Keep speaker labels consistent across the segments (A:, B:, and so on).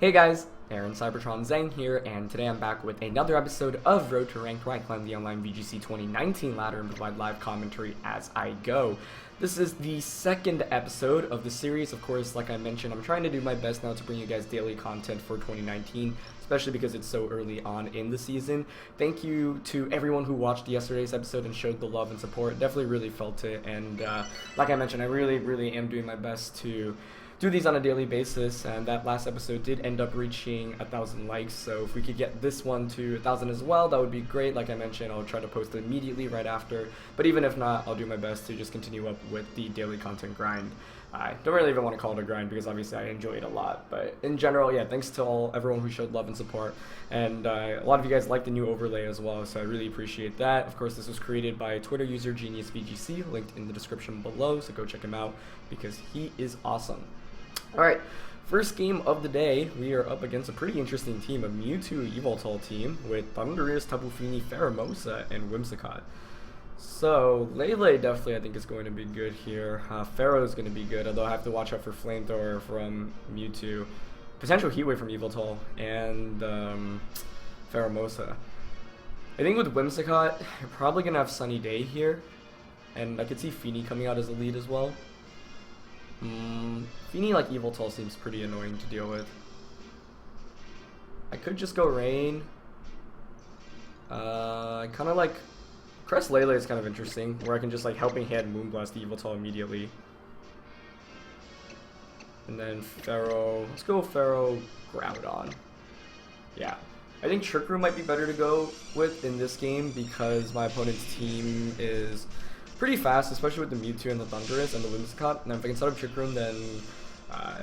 A: Hey guys, Aaron Cybertron Zhang here, and today I'm back with another episode of Road to Ranked, where I climb the online VGC 2019 ladder and provide live commentary as I go. This is the second episode of the series. Of course, like I mentioned, I'm trying to do my best now to bring you guys daily content for 2019, especially because it's so early on in the season. Thank you to everyone who watched yesterday's episode and showed the love and support. Definitely really felt it, and like I mentioned, I really am doing my best to do these on a daily basis, and that last episode did end up reaching 1,000 likes, so if we could get this one to 1,000 as well, that would be great. Like I mentioned, I'll try to post it immediately right after, but even if not, I'll do my best to just continue up with the daily content grind. I don't really even want to call it a grind because obviously I enjoy it a lot, but in general, yeah, thanks to everyone who showed love and support, and a lot of you guys like the new overlay as well, so I really appreciate that. Of course, this was created by Twitter user Genius VGC, linked in the description below, so go check him out because he is awesome. Alright, first game of the day, we are up against a pretty interesting team, a Mewtwo Evoltol team with Thundurus, Tapu Lele, Pheromosa, and Whimsicott. So, Lele definitely I think is going to be good here. Pharaoh is going to be good, although I have to watch out for Flamethrower from Mewtwo. Potential Heatwave from Evoltol, and Pheromosa. I think with Whimsicott, you're probably going to have Sunny Day here, and I could see Feeny coming out as a lead as well. Feeny like Evoltol seems pretty annoying to deal with. I could just go Rain. I kind of like Crest Lele is kind of interesting, where I can just like Helping Hand Moonblast the Evoltol immediately. And then Pharaoh. Let's go Pharaoh Groudon. Yeah. I think Trick Room might be better to go with in this game because my opponent's team is pretty fast, especially with the Mewtwo and the Thundurus and the Whimsicott. And if I can set up Trick Room, then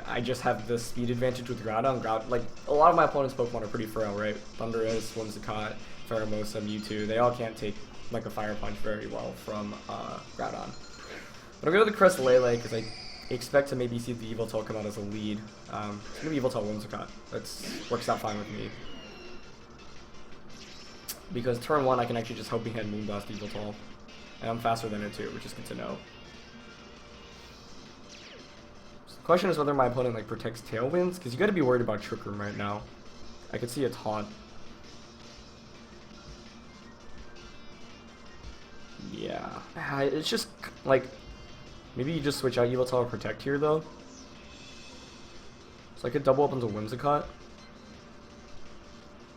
A: I just have the speed advantage with Groudon. Like, a lot of my opponent's Pokemon are pretty frail, right? Thundurus, Whimsicott, Pheromosa, Mewtwo, they all can't take like a Fire Punch very well from Groudon. But I'll go to the Crest Lele because I expect to maybe see the Evoltol come out as a lead. It's going to be Evoltol Whimsicott. That works out fine with me. Because turn 1, I can actually just Helping Hand Moonblast Evoltol. And I'm faster than it too, which is good to know. So the question is whether my opponent like protects Tailwinds, because you got to be worried about Trick Room right now. I could see a taunt. Yeah, it's just like maybe you just switch out Evoltol or Protect here though. So I could double up into Whimsicott.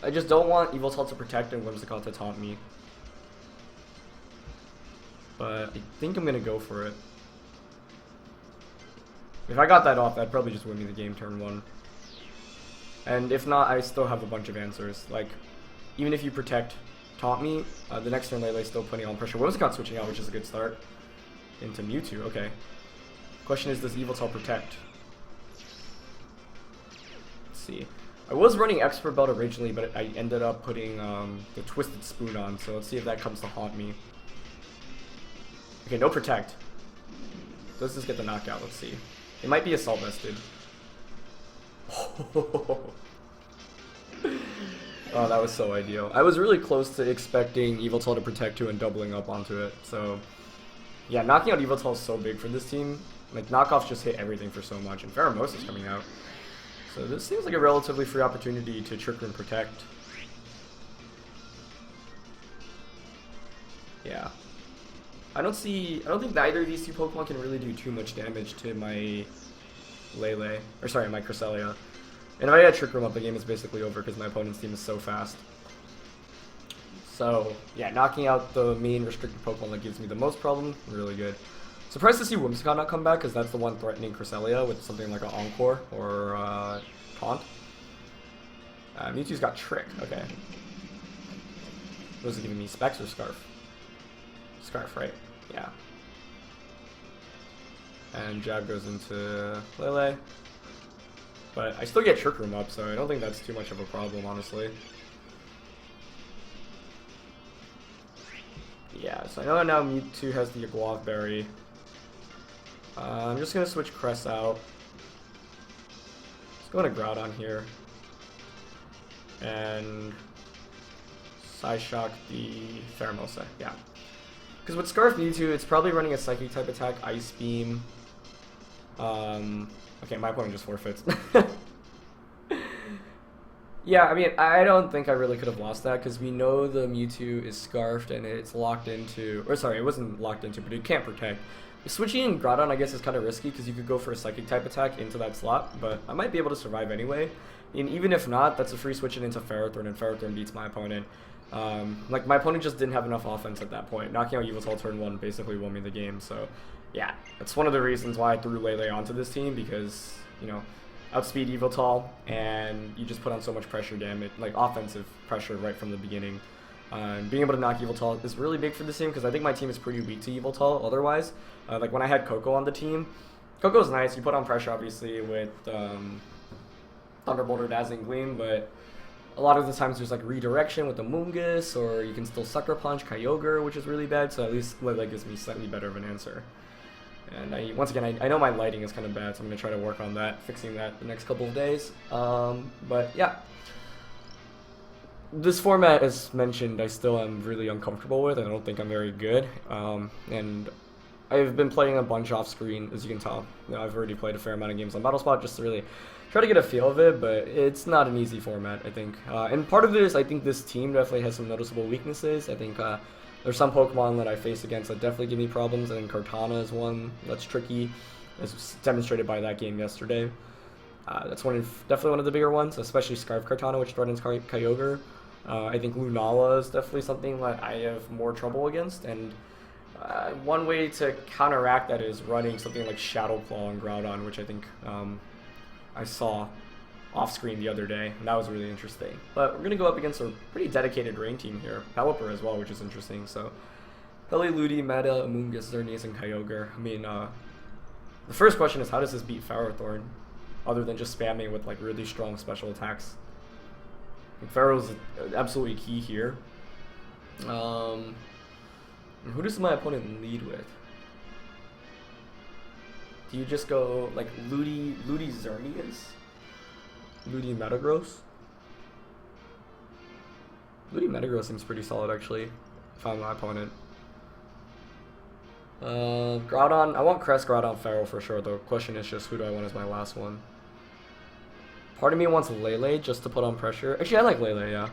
A: I just don't want Evoltol to Protect and Whimsicott to taunt me. But I think I'm going to go for it. If I got that off, that'd probably just win me the game turn 1. And if not, I still have a bunch of answers. Like, even if you Protect, taunt me, the next turn Lele's still putting on pressure. Whimsicott switching out, which is a good start. Into Mewtwo, okay. Question is, does Evoltol Protect? Let's see. I was running Expert Belt originally, but I ended up putting the Twisted Spoon on, so let's see if that comes to haunt me. Okay, no Protect. Let's just get the knockout, let's see. It might be Assault Vested. Oh, that was so ideal. I was really close to expecting Evoltol to Protect too and doubling up onto it, so yeah, knocking out Evoltol is so big for this team. Like, knockoffs just hit everything for so much, and Pheromosa is coming out. So this seems like a relatively free opportunity to Trick Room Protect. Yeah. I don't think neither of these two Pokemon can really do too much damage to my Lele, or sorry, my Cresselia. And if I had Trick Room up, the game is basically over because my opponent's team is so fast. So, yeah, knocking out the main restricted Pokemon that gives me the most problem, really good. Surprised to see Whimsicott not come back because that's the one threatening Cresselia with something like an Encore or Taunt. Mewtwo's got Trick, okay. What is it giving me, Specs or Scarf? Scarf, right? Yeah. And Jab goes into Lele. But I still get Trick Room up, so I don't think that's too much of a problem, honestly. Yeah, so I know now Mewtwo has the Guava Berry. I'm just going to switch Cress out. Let's go into Groudon here. And Psyshock the Pheromosa, yeah. Because with Scarf Mewtwo, it's probably running a Psychic type attack, Ice Beam. Okay, my opponent just forfeits. Yeah, I mean, I don't think I really could have lost that because we know the Mewtwo is scarfed and it's locked into, or sorry, it wasn't locked into, but it can't protect. Switching in Groudon, I guess, is kind of risky because you could go for a Psychic type attack into that slot, but I might be able to survive anyway. And even if not, that's a free switching into Ferrothorn, and Ferrothorn beats my opponent. Like, my opponent just didn't have enough offense at that point. Knocking out Yveltal turn 1 basically won me the game, so yeah. That's one of the reasons why I threw Lele onto this team, because, you know, outspeed Yveltal, and you just put on so much pressure damage, like offensive pressure right from the beginning. Being able to knock Yveltal is really big for this team because I think my team is pretty weak to Yveltal otherwise. Like when I had Coco on the team, Coco's nice, you put on pressure obviously with Thunderbolt or Dazzling Gleam, but a lot of the times there's like redirection with the Mungus, or you can still Sucker Punch Kyogre, which is really bad, so at least Lele gives me slightly better of an answer. And once again, I know my lighting is kind of bad, so I'm going to try to work on that, fixing that the next couple of days. But yeah. This format, as mentioned, I still am really uncomfortable with. I don't think I'm very good. And I've been playing a bunch off screen, as you can tell. You know, I've already played a fair amount of games on BattleSpot just to really try to get a feel of it, but it's not an easy format, I think. And part of it is I think this team definitely has some noticeable weaknesses. I think there's some Pokemon that I face against that definitely give me problems. I think Cortana is one that's tricky, as demonstrated by that game yesterday. That's definitely one of the bigger ones, especially Scarf Cortana, which threatens Kyogre. I think Lunala is definitely something that I have more trouble against, and one way to counteract that is running something like Shadow Claw on Groudon, which I think I saw off screen the other day, and that was really interesting. But we're going to go up against a pretty dedicated rain team here, Pelipper as well, which is interesting. So Pele, Ludi, Meta, Amoonguss, Xerneas, and Kyogre. I mean, the first question is how does this beat Ferrothorn, other than just spamming with like really strong special attacks? Pharaoh's absolutely key here. Who does my opponent lead with? Do you just go like Ludi Xerneas? Ludi Metagross? Ludi Metagross seems pretty solid actually, if I'm my opponent. Groudon, I want Crest, Groudon, Pharaoh for sure. The question is just who do I want as my last one? Part of me wants Lele just to put on pressure. Actually, I like Lele, yeah.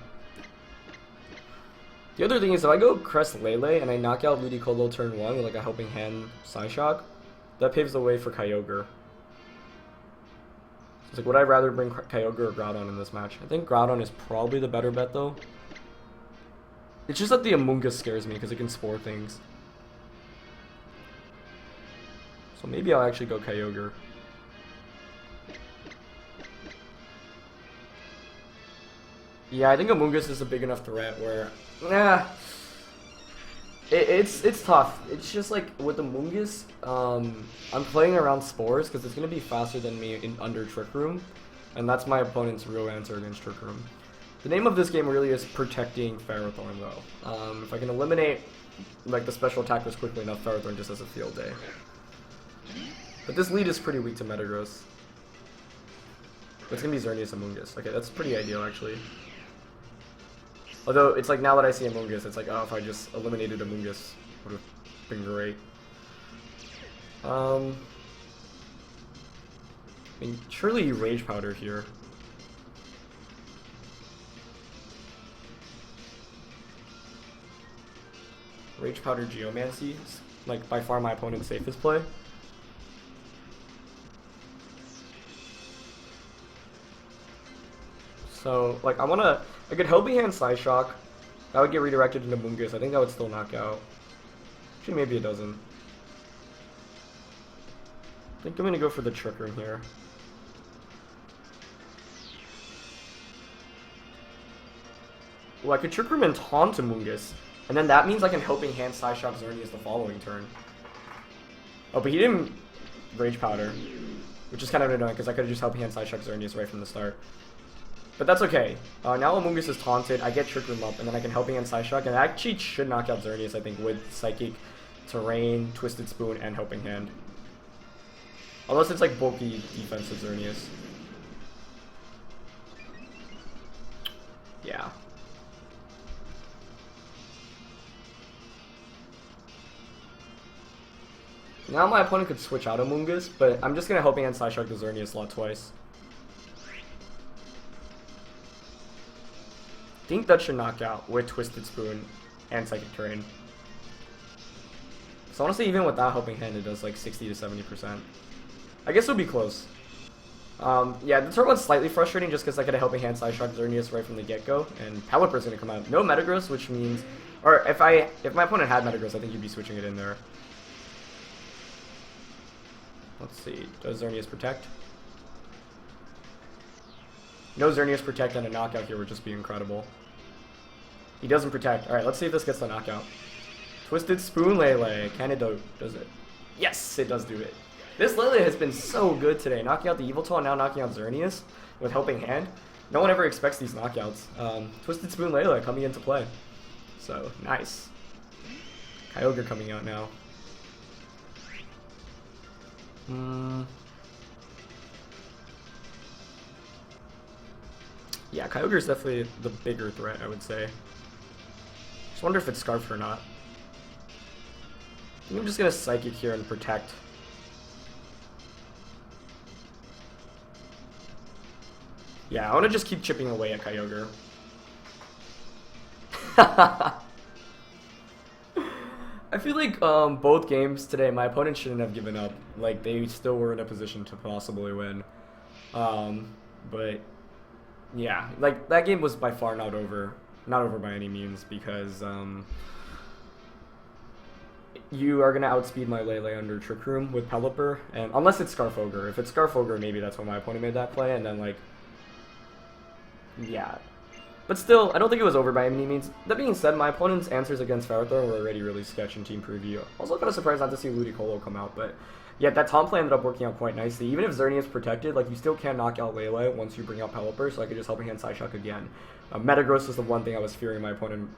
A: The other thing is, if I go Crest Lele and I knock out Ludicolo turn 1 with like a Helping Hand Psyshock, that paves the way for Kyogre. So it's like, would I rather bring Kyogre or Groudon in this match? I think Groudon is probably the better bet though. It's just that the Amoonguss scares me because it can spore things. So maybe I'll actually go Kyogre. Yeah, I think Amoonguss is a big enough threat where, it's tough. It's just like with Amoonguss, I'm playing around spores because it's gonna be faster than me under Trick Room, and that's my opponent's real answer against Trick Room. The name of this game really is protecting Ferrothorn though. If I can eliminate like the special attackers quickly enough, Ferrothorn just has a field day. But this lead is pretty weak to Metagross. It's gonna be Xerneas Amoonguss. Okay, that's pretty ideal actually. Although, it's like, now that I see Amoonguss, it's like, oh, if I just eliminated Amoonguss, would have been great. I mean, surely Rage Powder here. Rage Powder Geomancy is, like, by far my opponent's safest play. So, like, I could Helping Hand Psyshock. That would get redirected into Amoonguss. I think that would still knock out. Actually, maybe it doesn't. I think I'm gonna go for the Trick Room here. Well, I could Trick Room and taunt Amoonguss, and then that means I can Helping Hand Psyshock Xerneas the following turn. Oh, but he didn't Rage Powder, which is kind of annoying because I could have just Helping Hand Psyshock Xerneas right from the start. But that's okay. Now Amoonguss is taunted, I get Trick Room up, and then I can Helping Hand Psyshock, and I actually should knock out Xerneas, I think, with Psychic, Terrain, Twisted Spoon, and Helping Hand. Unless it's like bulky defensive Xerneas. Yeah. Now my opponent could switch out Amoonguss, but I'm just gonna Helping Hand Psyshock the Xerneas slot twice. think that should knock out with Twisted Spoon and Psychic Terrain. So honestly, even without Helping Hand, it does like 60 to 70%. I guess it would be close. Yeah, the turn one's slightly frustrating just because I get a Helping Hand Side Shock Xerneas right from the get-go, and Pelipper's gonna come out. No Metagross, which means, or if my opponent had Metagross, I think you'd be switching it in there. Let's see, does Xerneas protect? No Xerneas protect and a knockout here would just be incredible. He doesn't protect. Alright, let's see if this gets the knockout. Twisted Spoon Lele. Can it do? Does it? Yes, it does do it. This Lele has been so good today. Knocking out the Evil Toll and now knocking out Xerneas with Helping Hand. No one ever expects these knockouts. Twisted Spoon Lele coming into play. So, nice. Kyogre coming out now. Yeah, Kyogre is definitely the bigger threat, I would say. Just wonder if it's Scarfed or not. I think I'm just gonna Psychic here and protect. Yeah, I want to just keep chipping away at Kyogre. I feel like both games today, my opponent shouldn't have given up. Like, they still were in a position to possibly win. But yeah, like that game was by far not over by any means, because you are gonna outspeed my Lele under Trick Room with Pelipper, and unless it's Scarf Ogre. If it's Scarf Ogre, maybe that's when my opponent made that play, and then like, yeah. But still, I don't think it was over by any means. That being said, my opponent's answers against Ferrothorn were already really sketch in Team Preview. Also kind of surprised not to see Ludicolo come out, but yeah, that Tom play ended up working out quite nicely. Even if Xerneas protected, like, you still can't knock out Lele once you bring out Pelipper, so I could just Helping Hand Side Shock again. Metagross was the one thing I was fearing my opponent,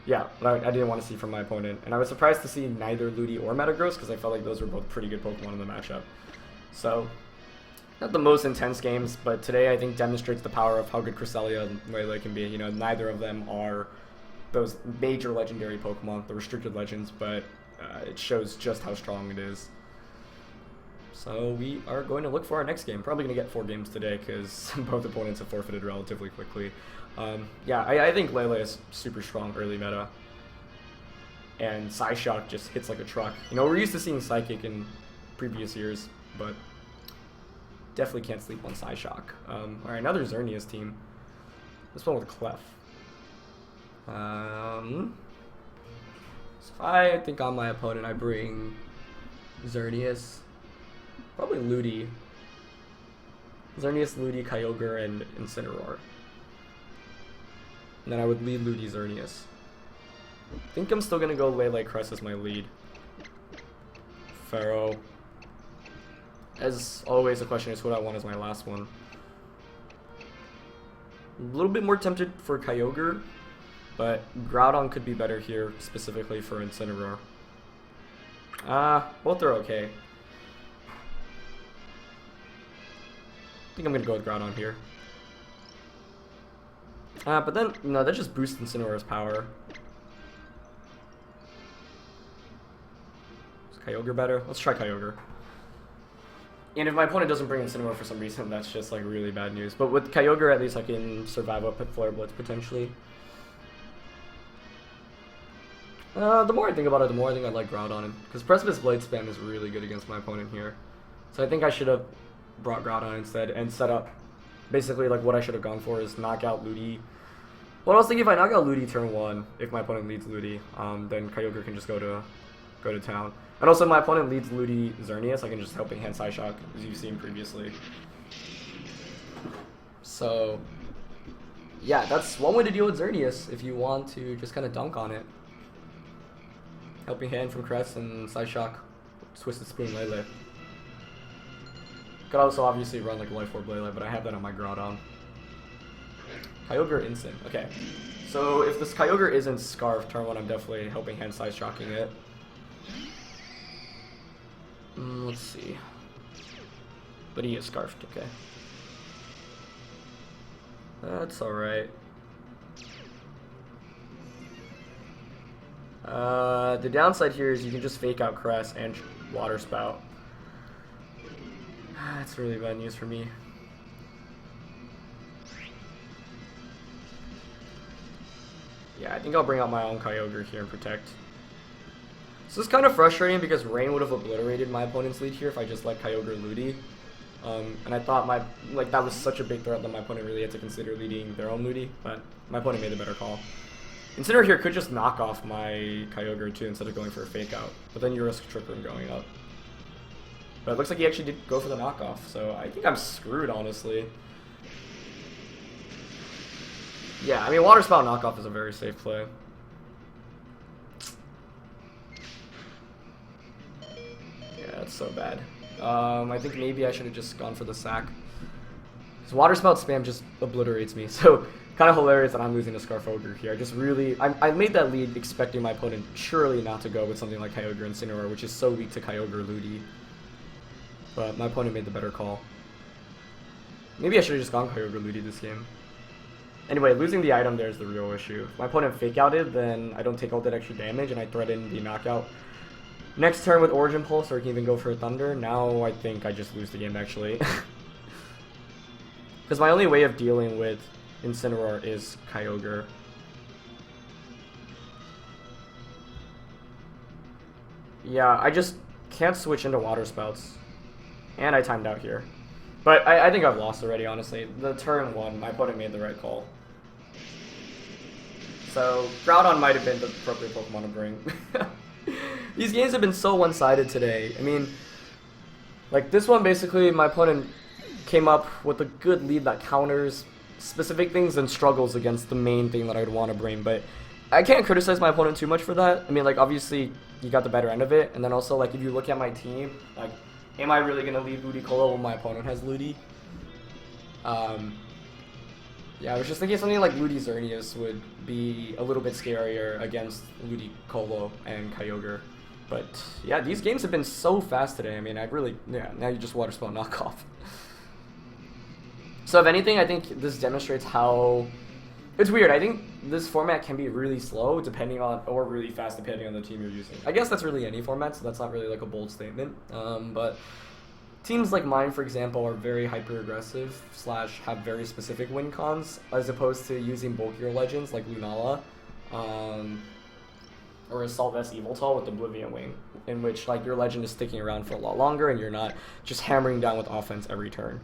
A: yeah, I didn't want to see from my opponent. And I was surprised to see neither Ludi or Metagross, because I felt like those were both pretty good Pokemon in the matchup. So, not the most intense games, but today I think demonstrates the power of how good Cresselia and Lele can be. You know, neither of them are those major legendary Pokemon, the restricted legends, but it shows just how strong it is. So we are going to look for our next game. Probably going to get 4 games today because both opponents have forfeited relatively quickly. Yeah, I think Lele is super strong early meta. And Psyshock just hits like a truck. You know, we're used to seeing Psychic in previous years, but definitely can't sleep on Psyshock. Alright, another Xerneas team. This one with Clef. So if I think on my opponent, I bring Xerneas. Probably Ludi. Xerneas, Ludi, Kyogre, and Incineroar. And then I would lead Ludi, Xerneas. I think I'm still gonna go Lele Crest as my lead. Pharaoh. As always, the question is what I want as my last one. A little bit more tempted for Kyogre, but Groudon could be better here, specifically for Incineroar. Both are okay. I think I'm gonna go with Groudon here. But then, no, that just boosts Incineroar's power. Is Kyogre better? Let's try Kyogre. And if my opponent doesn't bring Incineroar for some reason, that's just like really bad news. But with Kyogre, at least I can survive up with Flare Blitz potentially. The more I think about it, the more I think I like Groudon. Because Precipice Blade Spam is really good against my opponent here. So I think I should have brought Groudon instead and set up basically like what I should have gone for is knock out Ludi. Well, I was thinking if I knock out Ludi turn 1, if my opponent leads Ludi, then Kyogre can just go to town. And also if my opponent leads Ludi Xerneas, I can just Helping Hand Psyshock, as you've seen previously. So yeah, that's one way to deal with Xerneas if you want to just kind of dunk on it. Helping Hand from Crest and Psyshock, Twisted Spoon Lele. Could also obviously run like Life Orb Lele, but I have that on my Groudon. Kyogre Instant. Okay. So if this Kyogre isn't Scarf turn 1, I'm definitely Helping Hand Psyshocking it. Let's see. But he is Scarfed, okay. That's alright. The downside here is you can just fake out Crest and Water Spout. That's really bad news for me. I think I'll bring out my own Kyogre here and protect. So this is kind of frustrating because Rain would have obliterated my opponent's lead here if I just let Kyogre Ludi. And I thought that was such a big threat that my opponent really had to consider leading their own Ludi, but my opponent made the better call. Incineroar here could just knock off my Kyogre too instead of going for a fake out, but then you risk Trick Room going up. But it looks like he actually did go for the knockoff, so I think I'm screwed, honestly. Yeah, I mean, Water Spout knockoff is a very safe play. Yeah, that's so bad. I think maybe I should have just gone for the sack. Because Water Spout spam just obliterates me, so kind of hilarious that I'm losing to Scarf Ogre here. I just really, I made that lead expecting my opponent surely not to go with something like Kyogre Incineroar, which is so weak to Kyogre Ludi. But my opponent made the better call. Maybe I should have just gone Kyogre Ludi this game. Anyway, losing the item there is the real issue. If my opponent fake outed, then I don't take all that extra damage and I threaten the knockout. Next turn with Origin Pulse, or I can even go for a Thunder. Now I think I just lose the game, actually. Because my only way of dealing with Incineroar is Kyogre. Yeah, I just can't switch into Water Spouts. And I timed out here. But I think I've lost already, honestly. The turn one, my opponent made the right call. So, Groudon might have been the appropriate Pokemon to bring. These games have been so one-sided today. I mean, like this one basically, my opponent came up with a good lead that counters specific things and struggles against the main thing that I'd want to bring. But I can't criticize my opponent too much for that. I mean, like, obviously, you got the better end of it. And then also, like, if you look at my team, like, am I really going to lead Ludicolo when my opponent has Ludi? Yeah, I was just thinking something like Ludi Xerneas would be a little bit scarier against Ludicolo and Kyogre. But yeah, these games have been so fast today. I mean, now you just Water Spout knockoff. So if anything, I think this demonstrates how... It's weird. I think this format can be really slow depending on, or really fast depending on the team you're using. I guess that's really any format, so that's not really like a bold statement. But teams like mine, for example, are very hyper-aggressive / have very specific win cons, as opposed to using bulkier legends like Lunala, or Assault Vest Eviltal with Oblivion Wing, in which like your legend is sticking around for a lot longer and you're not just hammering down with offense every turn.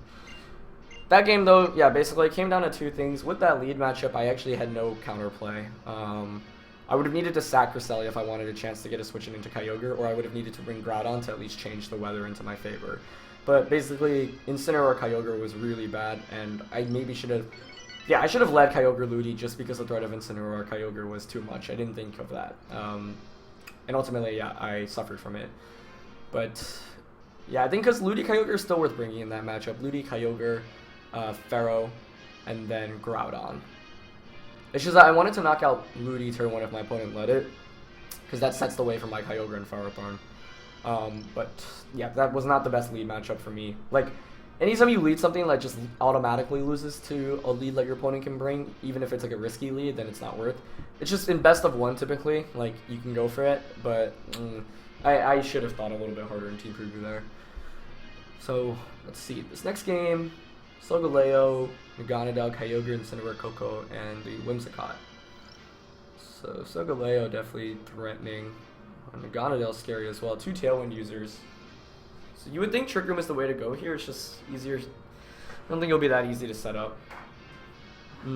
A: That game, though, yeah, basically it came down to two things. With that lead matchup, I actually had no counterplay. I would have needed to sack Cresselia if I wanted a chance to get a switch into Kyogre, or I would have needed to bring Groudon to at least change the weather into my favor. But basically, Incineroar Kyogre was really bad, and I maybe should have... Yeah, I should have led Kyogre Ludi just because the threat of Incineroar Kyogre was too much. I didn't think of that. And ultimately, yeah, I suffered from it. But, yeah, I think because Ludi Kyogre is still worth bringing in that matchup. Ludi Kyogre, Pharaoh, and then Groudon. It's just that I wanted to knock out Ludi turn 1 if my opponent let it, because that sets the way for my Kyogre and Ferrothorn. But yeah, that was not the best lead matchup for me. Like, anytime you lead something that just automatically loses to a lead that your opponent can bring, even if it's like a risky lead, then it's not worth. It's just in best of 1 typically, like you can go for it, but I should have thought a little bit harder in team preview there. So let's see, this next game, Solgaleo, Naganadel, Kyogre, Incineroar, Koko, and the Whimsicott. So Solgaleo definitely threatening. Naganadel scary as well. 2 Tailwind users. So you would think Trick Room is the way to go here. It's just easier. I don't think it'll be that easy to set up. I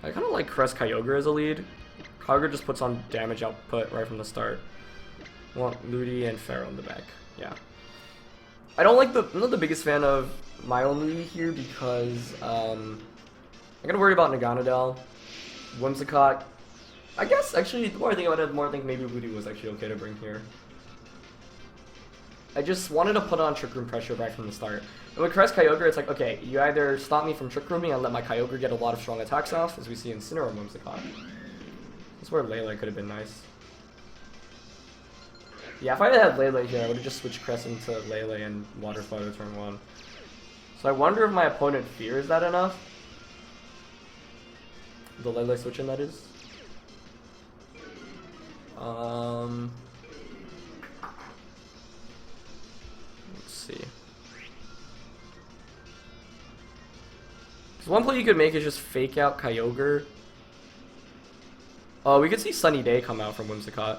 A: kind of like Crest Kyogre as a lead. Kyogre just puts on damage output right from the start. Want Ludi and Pharaoh in the back. Yeah. I'm not the biggest fan of my own Ludi here because I'm gonna worry about Naganadel, Whimsicott. I guess actually the more I think about it, the more I think maybe Ludi was actually okay to bring here. I just wanted to put on Trick Room pressure right from the start. And with Crest Kyogre, it's like, okay, you either stop me from Trick Rooming and let my Kyogre get a lot of strong attacks off, as we see in Incineroar and Whimsicott. That's where Lele could have been nice. Yeah, if I had Lele here, I would have just switched Crest into Lele and Water Spout to turn 1. So I wonder if my opponent fears that enough. The Lele switch-in, that is. Let's see. Because one play you could make is just fake out Kyogre Oh, we could see Sunny Day come out from Whimsicott.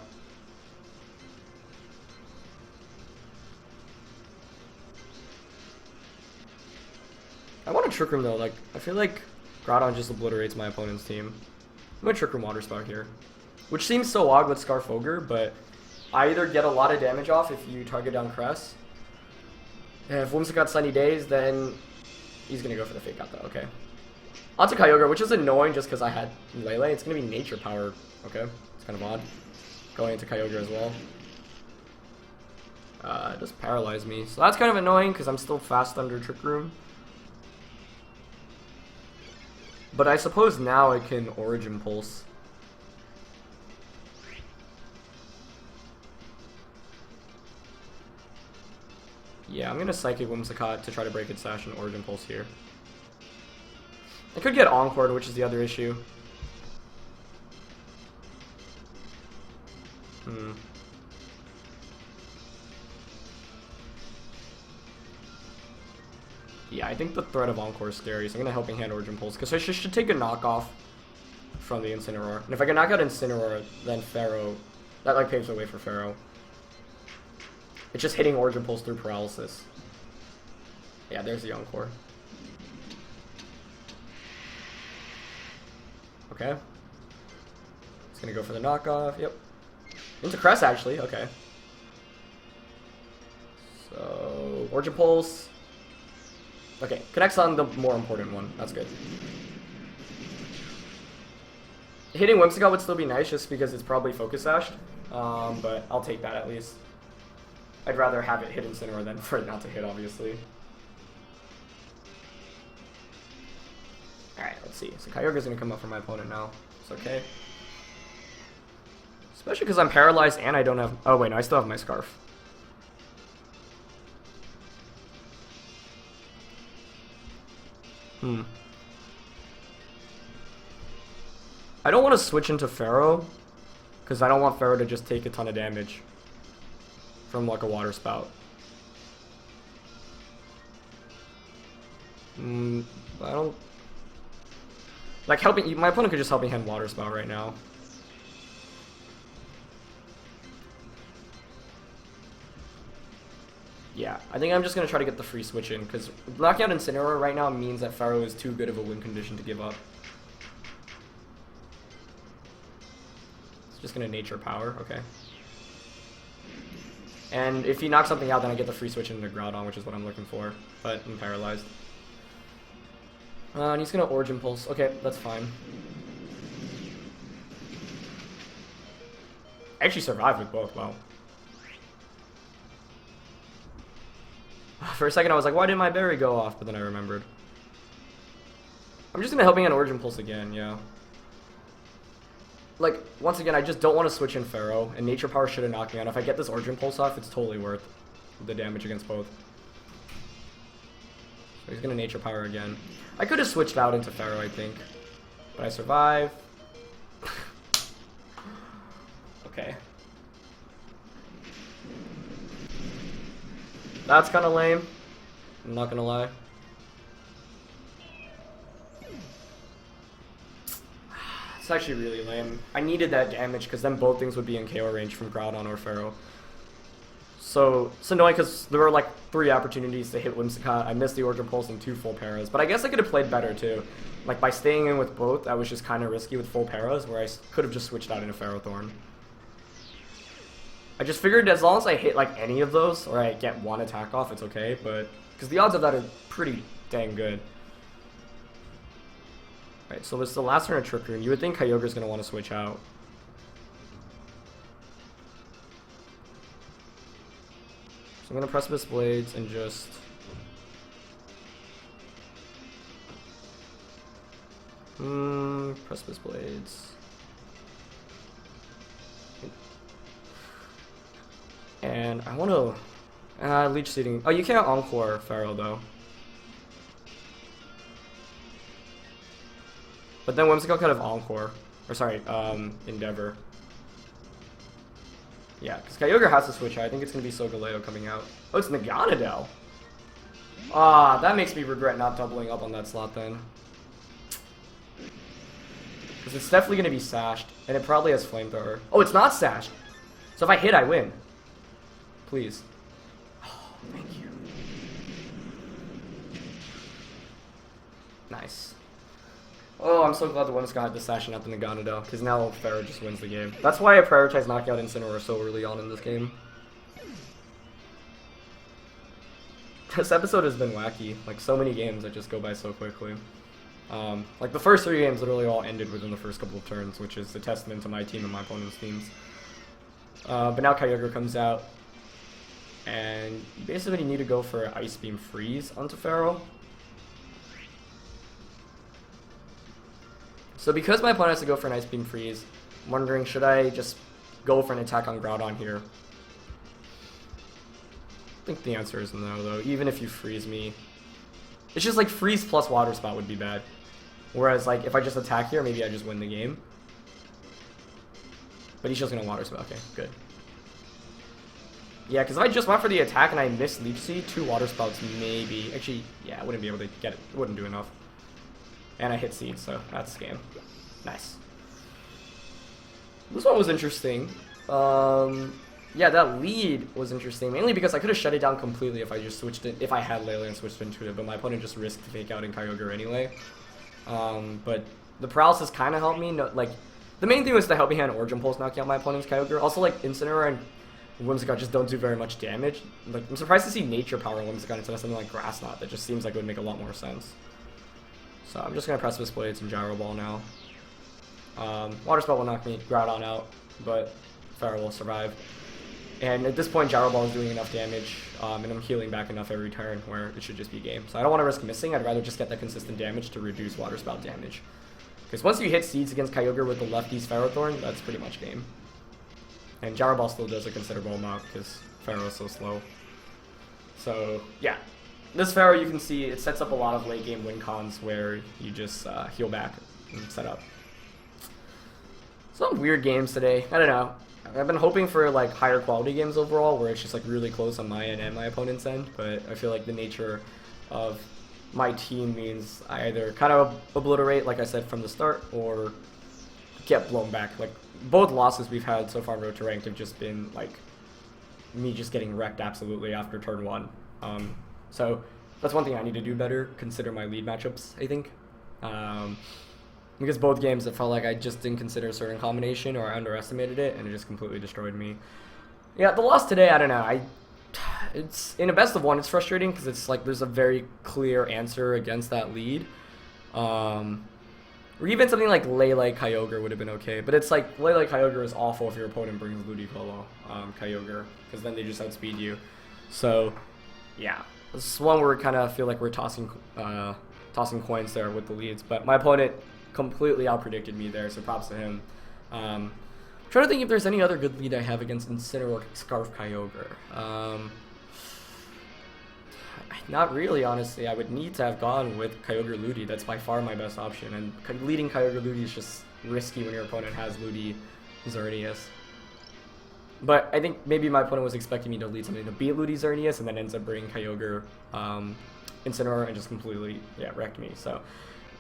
A: I want a Trick Room though, like, I feel like Groudon just obliterates my opponent's team. I'm gonna Trick Room Water Spout here. Which seems so odd with Scarf Ogre, but I either get a lot of damage off if you target down Cress. And if Whimsicott Sunny Days, then he's gonna go for the Fake Out though, okay. Onto Kyogre, which is annoying just because I had Lele. It's gonna be Nature Power, okay. It's kind of odd. Going into Kyogre as well. It does paralyze me. So that's kind of annoying because I'm still fast under Trick Room. But I suppose now I can Origin Pulse. Yeah, I'm gonna Psychic Whimsicott to try to break its Sash and Origin Pulse here. I could get Encored, which is the other issue. Yeah, I think the threat of Encore is scary, so I'm gonna Helping Hand Origin Pulse, because I should take a knockoff from the Incineroar. And if I can knock out Incineroar, then Pharaoh, that like paves the way for Pharaoh. It's just hitting Origin Pulse through Paralysis. Yeah, there's the Encore. Okay. It's gonna go for the knockoff, yep. Into Crest, actually, okay. So, Origin Pulse. Okay, connects on the more important one. That's good. Hitting Whimsicott would still be nice just because it's probably Focus Sashed. But I'll take that at least. I'd rather have it hit Incineroar than for it not to hit, obviously. Alright, let's see. So Kyogre's gonna come up for my opponent now. It's okay. Especially because I'm paralyzed and I don't have... Oh wait, no, I still have my Scarf. I don't want to switch into Pharaoh, because I don't want Pharaoh to just take a ton of damage from like a Water Spout. I don't... Like, my opponent could just Helping Hand Water Spout right now. Yeah, I think I'm just going to try to get the free switch in, because knocking out Incineroar right now means that Pharaoh is too good of a win condition to give up. It's just going to Nature Power, okay. And if he knocks something out, then I get the free switch into Groudon, which is what I'm looking for, but I'm paralyzed. And he's going to Origin Pulse. Okay, that's fine. I actually survived with both, wow. For a second I was like, why didn't my berry go off? But then I remembered. I'm just going to Helping Hand Origin Pulse again, yeah. Like, once again, I just don't want to switch in Pharaoh, and Nature Power should have knocked me out. If I get this Origin Pulse off, it's totally worth the damage against both. So he's going to Nature Power again. I could have switched out into Pharaoh, I think. But I survive. Okay. That's kind of lame. I'm not going to lie. It's actually really lame. I needed that damage because then both things would be in KO range from Groudon or Pharaoh. So it's annoying because there were like 3 opportunities to hit Whimsicott. I missed the Origin Pulse and 2 full paras. But I guess I could have played better too. Like by staying in with both, I was just kind of risky with full paras where I could have just switched out into Ferrothorn. I just figured as long as I hit like any of those or I get 1 attack off, it's okay. But because the odds of that are pretty dang good. Alright, so it's the last turn of Trick Room. You would think Kyogre's going to want to switch out. So I'm going to Precipice Blades and just... Precipice Blades. And I want to... Leech Seeding. Oh, you can't Encore Pharaoh though. But then Whimsicott could have Encore. Or sorry, Endeavor. Yeah, because Kyogre has to switch out. I think it's going to be Solgaleo coming out. Oh, it's Naganadel. Ah, that makes me regret not doubling up on that slot then. Because it's definitely going to be sashed, and it probably has flamethrower. Oh, it's not sashed! So if I hit, I win. Please. Oh, thank you. Nice. Oh, I'm so glad the one got the sash and not the Naganadel, because now Pharaoh just wins the game. That's why I prioritize knocking out Incineroar so early on in this game. This episode has been wacky. Like, so many games that just go by so quickly. Like, the first 3 games literally all ended within the first couple of turns, which is a testament to my team and my opponent's teams. But now Kyogre comes out, and you basically need to go for Ice Beam Freeze onto Pharaoh. So because my opponent has to go for an Ice Beam Freeze, I'm wondering, should I just go for an attack on Groudon here? I think the answer is no, though. Even if you freeze me, it's just like freeze plus Water Spout would be bad. Whereas, like, if I just attack here, maybe I just win the game. But he's just gonna Water Spout. Okay, good. Yeah, because if I just went for the attack and I missed Leech Seed, 2 Water Spouts maybe. Actually, yeah, I wouldn't be able to get it. It wouldn't do enough. And I hit Seed, so that's a scam. Nice. This one was interesting. Yeah, that lead was interesting, mainly because I could have shut it down completely if I just switched it, if I had Lele and switched into it, but my opponent just risked Fake Out in Kyogre anyway. But the Paralysis kind of helped me. No, like, the main thing was the Helping Hand Origin Pulse knocking out my opponent's Kyogre. Also, like, Incineroar and Whimsicott just don't do very much damage. Like, I'm surprised to see Nature Power Whimsicott instead of something like Grass Knot. That just seems like it would make a lot more sense. So I'm just going to Precipice Blades and Gyro Ball now. Water Spout will knock me Groudon out, but Pharaoh will survive. And at this point, Gyro Ball is doing enough damage, and I'm healing back enough every turn where it should just be game. So I don't want to risk missing. I'd rather just get that consistent damage to reduce Water Spout damage. Because once you hit Seeds against Kyogre with the lefty's Ferrothorn, that's pretty much game. And Gyro Ball still does a considerable amount because Pharaoh is so slow. So, yeah. This Pharaoh, you can see, it sets up a lot of late game win cons where you just heal back and set up. Some weird games today. I don't know. I've been hoping for like higher quality games overall where it's just like really close on my end and my opponent's end, but I feel like the nature of my team means I either kind of obliterate, like I said from the start, or get blown back. Like, both losses we've had so far in Road to Ranked have just been like me just getting wrecked absolutely after turn 1. So that's one thing I need to do better, consider my lead matchups, I think. Because both games it felt like I just didn't consider a certain combination or I underestimated it and it just completely destroyed me. Yeah, the loss today, I don't know. It's in a best of 1, it's frustrating because it's like there's a very clear answer against that lead. Or even something like Lele Kyogre would have been okay, but it's like Lele Kyogre is awful if your opponent brings Ludicolo Kyogre, because then they just outspeed you. So yeah, this is one where we kind of feel like we're tossing coins there with the leads, but my opponent completely outpredicted me there, so props to him. I'm trying to think if there's any other good lead I have against Incineroar Scarf Kyogre. Not really, honestly. I would need to have gone with Kyogre Ludi. That's by far my best option, and leading Kyogre Ludi is just risky when your opponent has Ludi Xerneas. But I think maybe my opponent was expecting me to lead something to beat Ludi Xerneas, and then ends up bringing Kyogre Incineroar and just completely, yeah, wrecked me. So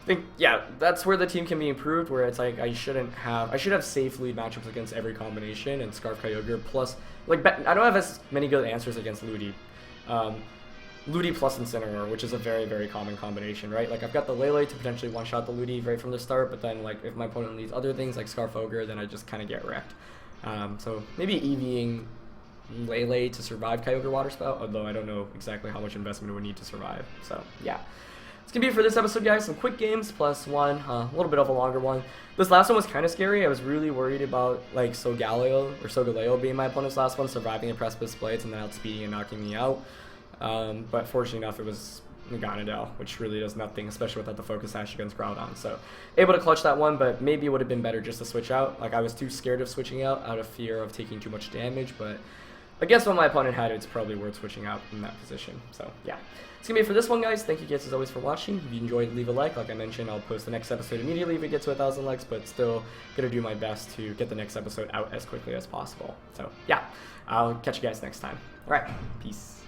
A: I think, yeah, that's where the team can be improved, where it's like I should have safe lead matchups against every combination, and Scarf Kyogre plus, like, I don't have as many good answers against Ludi. Ludi plus Incineroar, which is a very, very common combination, right? Like, I've got the Lele to potentially one-shot the Ludi right from the start, but then, like, if my opponent leads other things like Scarf Ogre, then I just kind of get wrecked. So maybe EVing Lele to survive Kyogre Water Spout, although I don't know exactly how much investment it would need to survive. So, yeah. It's going to be it for this episode, guys. Some quick games plus one, a little bit of a longer one. This last one was kind of scary. I was really worried about, like, Solgaleo being my opponent's last one, surviving the Precipice Blades and then outspeeding and knocking me out. But fortunately enough, it was Naganadel, which really does nothing, especially without the Focus Sash against Groudon. So, able to clutch that one, but maybe it would have been better just to switch out. Like, I was too scared of switching out of fear of taking too much damage, but against what my opponent had, it's probably worth switching out in that position. So, yeah. It's going to be it for this one, guys. Thank you guys as always for watching. If you enjoyed, leave a like. Like I mentioned, I'll post the next episode immediately if it gets to 1,000 likes, but still going to do my best to get the next episode out as quickly as possible. So, yeah. I'll catch you guys next time. All right. Peace.